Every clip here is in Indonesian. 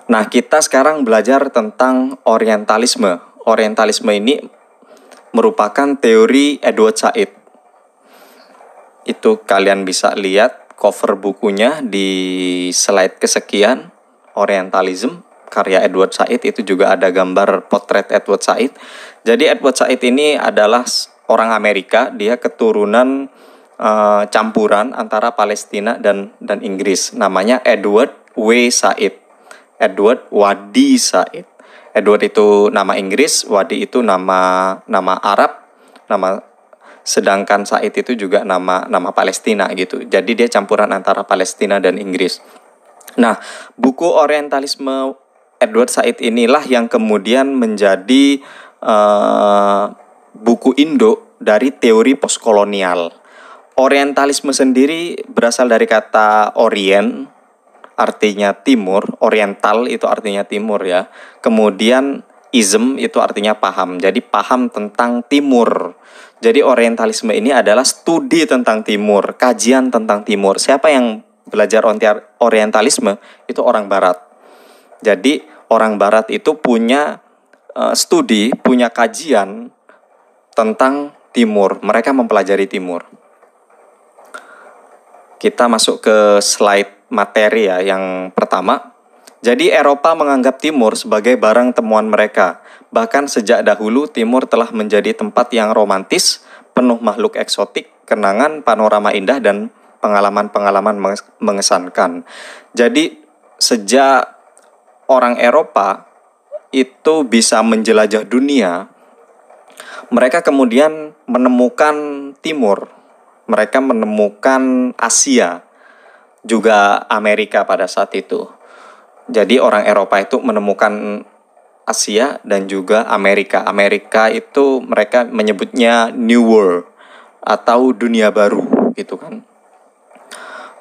Nah, kita sekarang belajar tentang Orientalisme. Orientalisme ini merupakan teori Edward Said. Itu kalian bisa lihat cover bukunya di slide kesekian, Orientalism, karya Edward Said. Itu juga ada gambar potret Edward Said. Jadi Edward Said ini adalah orang Amerika, dia keturunan campuran antara Palestina dan Inggris. Namanya Edward W. Said. Edward Wadi Said. Edward itu nama Inggris, Wadi itu nama Arab, sedangkan Said itu juga nama Palestina gitu. Jadi dia campuran antara Palestina dan Inggris. Nah, buku Orientalisme Edward Said inilah yang kemudian menjadi buku induk dari teori postkolonial. Orientalisme sendiri berasal dari kata Orient, artinya timur. Oriental itu artinya timur ya. Kemudian ism itu artinya paham. Jadi paham tentang timur. Jadi Orientalisme ini adalah studi tentang timur, kajian tentang timur. Siapa yang belajar Orientalisme? Itu orang barat. Jadi orang barat itu punya studi, punya kajian tentang timur. Mereka mempelajari timur. Kita masuk ke slide materi ya, yang pertama. Jadi Eropa menganggap timur sebagai barang temuan mereka. Bahkan sejak dahulu timur telah menjadi tempat yang romantis, penuh makhluk eksotik, kenangan, panorama indah, dan pengalaman-pengalaman mengesankan. Jadi sejak orang Eropa itu bisa menjelajah dunia, mereka kemudian menemukan timur. Mereka menemukan Asia, juga Amerika pada saat itu. Jadi orang Eropa itu menemukan Asia dan juga Amerika. Amerika itu mereka menyebutnya New World atau dunia baru gitu kan.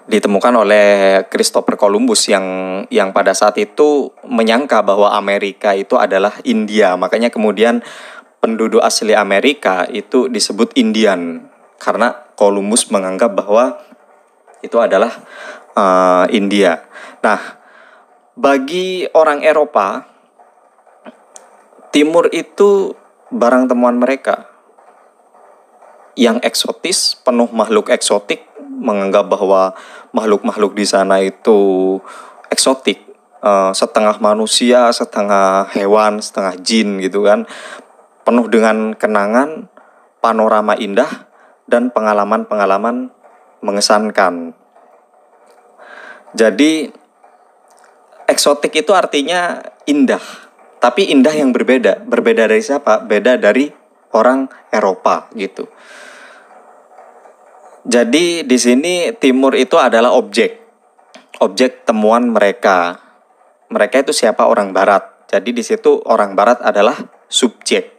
Ditemukan oleh Christopher Columbus yang pada saat itu menyangka bahwa Amerika itu adalah India. Makanya kemudian penduduk asli Amerika itu disebut Indian, karena Columbus menganggap bahwa itu adalah India. Nah, bagi orang Eropa, timur itu barang temuan mereka yang eksotis, penuh makhluk eksotik, menganggap bahwa makhluk-makhluk di sana itu eksotik, setengah manusia, setengah hewan, setengah jin gitu kan, penuh dengan kenangan, panorama indah, dan pengalaman-pengalaman mengesankan. Jadi eksotik itu artinya indah, tapi indah yang berbeda. Berbeda dari siapa? Beda dari orang Eropa gitu. Jadi di sini timur itu adalah objek temuan mereka. Mereka itu siapa? Orang barat. Jadi di situ orang barat adalah subjek.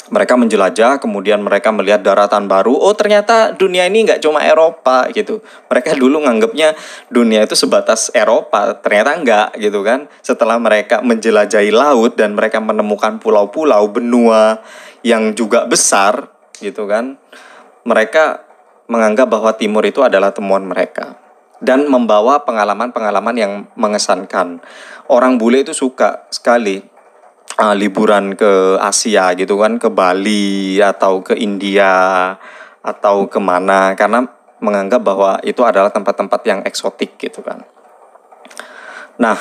Mereka menjelajah, kemudian mereka melihat daratan baru. Oh, ternyata dunia ini nggak cuma Eropa gitu. Mereka dulu nganggapnya dunia itu sebatas Eropa, ternyata enggak gitu kan. Setelah mereka menjelajahi laut dan mereka menemukan pulau-pulau, benua yang juga besar gitu kan, mereka menganggap bahwa timur itu adalah temuan mereka dan membawa pengalaman-pengalaman yang mengesankan. Orang bule itu suka sekali liburan ke Asia gitu kan, ke Bali atau ke India atau kemana, karena menganggap bahwa itu adalah tempat-tempat yang eksotik gitu kan. Nah,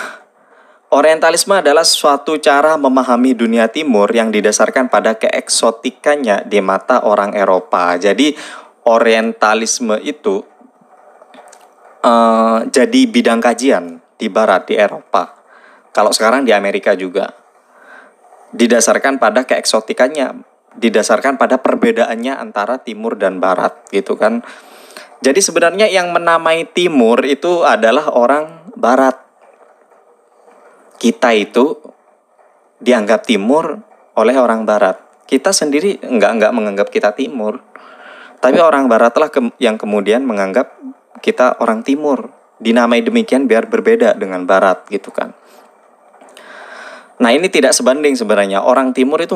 Orientalisme adalah suatu cara memahami dunia timur yang didasarkan pada keeksotikannya di mata orang Eropa. Jadi Orientalisme itu jadi bidang kajian di Barat, di Eropa. Kalau sekarang di Amerika juga. Didasarkan pada keeksotikannya, didasarkan pada perbedaannya antara timur dan barat gitu kan. Jadi sebenarnya yang menamai timur itu adalah orang barat. Kita itu dianggap timur oleh orang barat. Kita sendiri enggak menganggap kita timur. Tapi orang baratlah yang kemudian menganggap kita orang timur. Dinamai demikian biar berbeda dengan barat gitu kan. Nah, ini tidak sebanding sebenarnya. Orang timur itu